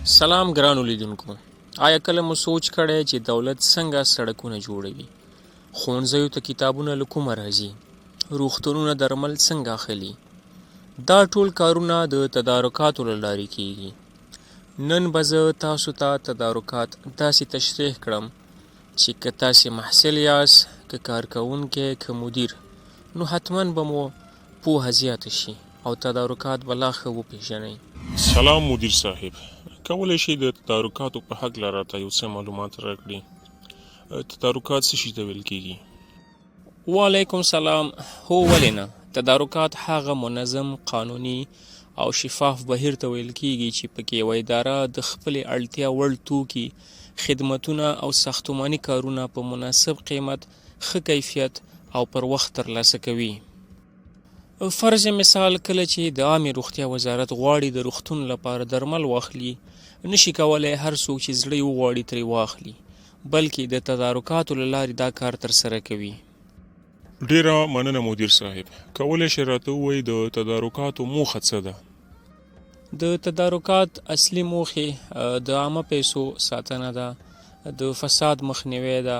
سلام ګرانو لیدونکو. آیا کله مو سوچ کړی چې دولت څنګه سړکونه جوړوي؟ ښوونځیو ته کتابونه له کومه راځي؟ روغتونونه درمل څنګه اخلي؟ دا ټول کارونه د تدارکاتو له لارې کیږي. نن به زه تاسو ته تدارکات داسې تشریح کړم چې که تاسې محصل یاست، که کارکوونکی، که مدیر، نو حتما به مو پوهه زیاته شي او تدارکات به لا ښه وپېژنئ. سلام مدیر صاحب، کولی شئ د تدارکاتو په هکله راته یو څه معلومات راکړئ؟ تدارکات څه شي ته ویل کیږي؟ وعلیکم سلام. هو ولې نه؟ تدارکات هغه منظم، قانوني او شفاف بهیر ته ویل کیږي چې پکې یوه اداره د خپلې اړتیا وړ توکي، خدمتونه او ساختماني کارونه په مناسب قیمت، ښه کیفیت او پر وخت ترلاسه کوي. فرض مثال، کله چې د عامې روغتیا وزارت غواړي د روغتون لپاره درمل واخلي، نشي کولی هر څوک چې زړه یې وغواړي ترې واخلي، بلکې د تدارکاتو له لارې دا کار ترسره کوي. ډیره مننه مدیر صاحب. کولی شئ راته ووایئ د تدارکاتو موخه څه ده؟ د تدارکات اصلي موخې د عامه پیسو ساتنه ده، د فساد مخنیوی ده،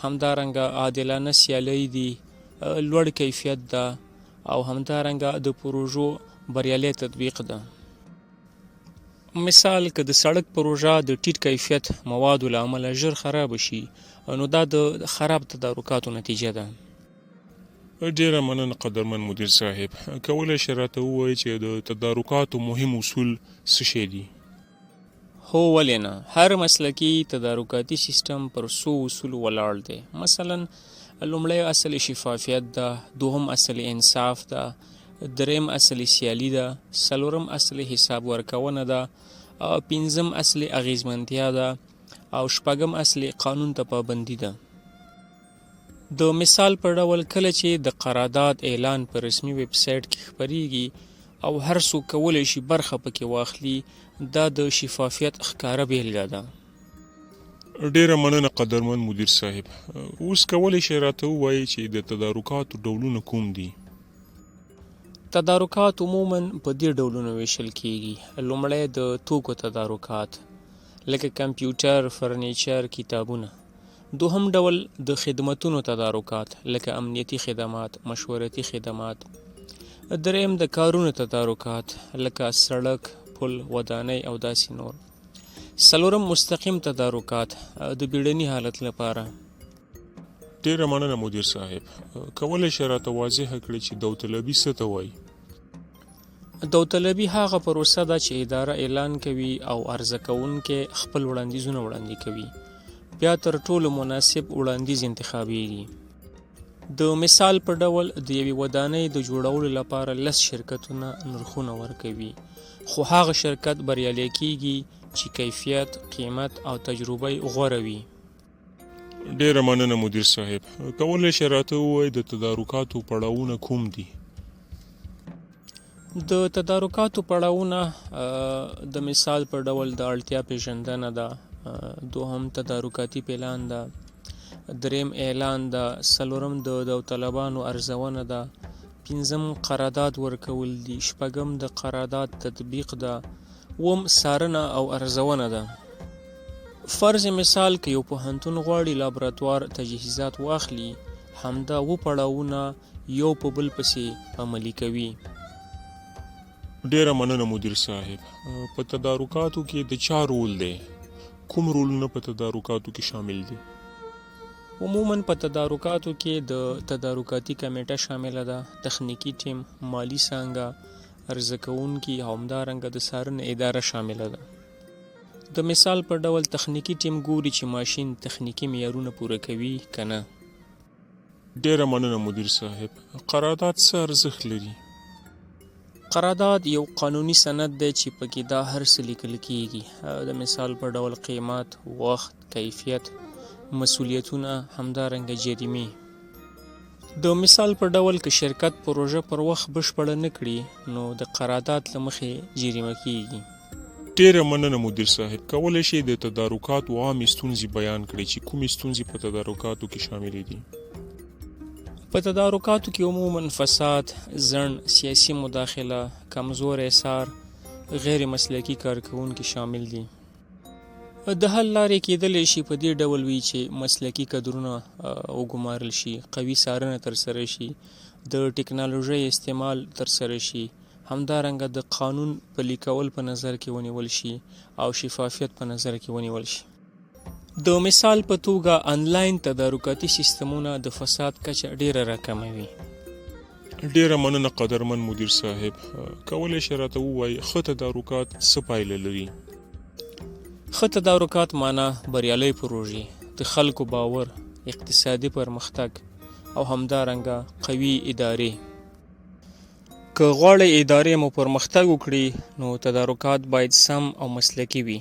همدارنګه عادلانه سیالۍ دي، لوړ کیفیت ده او همدارنګه د پروژو بریالی تطبیق ده. مثال، که د سړک پروژه د ټیټ کیفیت موادو له امله ژر خراب شي، نو دا د خراب تدارکاتو نتیجه ده. ډیره مننه قدرمن مدیر صاحب. کولی شئ راته ووایئ چې د تدارکاتو مهم اصول څه شی دي؟ هو ولې نه؟ هر مسلکي تدارکاتي سیستم پر څو اصولو ولاړ دی. مثلا لومړی اصل شفافیت ده، دوهم اصل انصاف ده، دریم اصل سیالي ده، څلورم اصل حساب ورکونه ده، پنځم اصل اغیزمنتیا ده او شپږم اصل قانون ته پابندي ده. د مثال په ډول، کله چې د قرارداد اعلان په رسمي ویب سایټ کې خپریږي او هر څوک کولی شي برخه پکې واخلي، دا د شفافیت ښکاره بیلګه ده. ډیره مننه قدرمن مدیر صاحب. اوس کولی شئ راته ووایئ چې د تدارکاتو ډولونه کوم دي؟ تدارکات عموما په دې ډولونو ویشل کیږي. لومړی د توکو تدارکات، لکه کمپیوټر، فرنیچر، کتابونه. دوهم ډول د خدمتونو تدارکات، لکه امنیتي خدمات، مشورتي خدمات. دریم د کارونو تدارکات، لکه سړک، پل، ودانۍ او داسې نور. څلورم مستقیم تدارکات، د بیړني حالت لپاره. ډیره مننه مدیر صاحب. کولی شئ راته واضحه کړئ چې داوطلبي څه ته وایي؟ داوطلبي هغه پروسه ده چې اداره اعلان کوي او عرضه کوونکی خپل وړاندیزونه وړاندې کوي، بیا تر ټولو مناسب وړاندیز انتخابیږي. د مثال په ډول، د یوې ودانۍ د جوړولو لپاره 10 شرکتونه نرخونه ورکوي، خو هغه شرکت بریالی کیږي چې کیفیت، قیمت او تجربه غوره وي. ډیره مننه مدیر صاحب. کولی شئ راته ووایئ د تدارکاتو پړاوونه کوم دي؟ د تدارکاتو پړاوونه د مثال په ډول د اړتیا پیژندنه ده، دوهم تدارکاتي پلان ده، دریم اعلان ده، څلورم د داوطلبانو ارزونه ده، پنځم قرارداد ورکول دي، شپږم د قرارداد تطبیق ده، اووم څارنه او ارزونه ده. فرض مثال، که یو پوهنتون غواړي لابراتوار تجهیزات واخلي، همدا 7 پړاوونه یو په بل پسې عملي کوي. ډیره مننه مدیر صاحب. په تدارکاتو کې د چا رول دی؟ کوم رولونه په تدارکاتو کې شامل دي؟ عموما په تدارکاتو کې د تدارکاتي کمیټه شامله ده، تخنیکی ټیم، مالی څانګه، عرضه کوونکي او همدارنګه د څارنې اداره شامله ده. د مثال په ډول تخنیکی ټیم ګوري چې ماشین تخنیکی معیارونه پوره کوي که نه. ډیره مننه مدیر صاحب. قرارداد څه ارزښت لري؟ قرارداد یو قانوني سند دی چې پکې دا هر څه لیکل کیږي. د مثال په ډول قیمت، وخت، کیفیت، مسولیتونه، همدارنګه جریمې. د مثال په ډول که شرکت پروژه پر وخت بشپړه نه کړي، نو د قرارداد له مخې جریمه کیږي. ډیره مننه مدیر صاحب. کولی شئ د تدارکاتو عامې ستونزې بیان کړئ چې کومې ستونزې په تدارکاتو کې شاملې دي؟ په تدارکاتو کې عموما فساد، ځنډ، سیاسي مداخله، کمزوری څار، غیر مسلکي کارکوونکي شامل دي. د حل لارې کیدلی شي په دې ډول وي چې مسلکي کدرونه وګمارل شي، قوي څارنه ترسره شي، د ټکنالوژۍ استعمال ترسره شي، همدارنګه د قانون پلي کول په نظر کې ونیول شي او شفافیت په نظر کې ونیول شي. د مثال په توګه انلاین تدارکاتي سیستمونه د فساد کچه ډیره راکموي. ډیره مننه قدرمن مدیر صاحب. کولی شئ راته ووایي ښه تدارکات څه پایله لري؟ ښه تدارکات معنا بریالۍ پروژې، د خلکو باور، اقتصادي پرمختګ او همدارنګه قوي ادارې. که غواړئ ادارې مو پرمختګ وکړي نو تدارکات باید سم او مسلکي وي.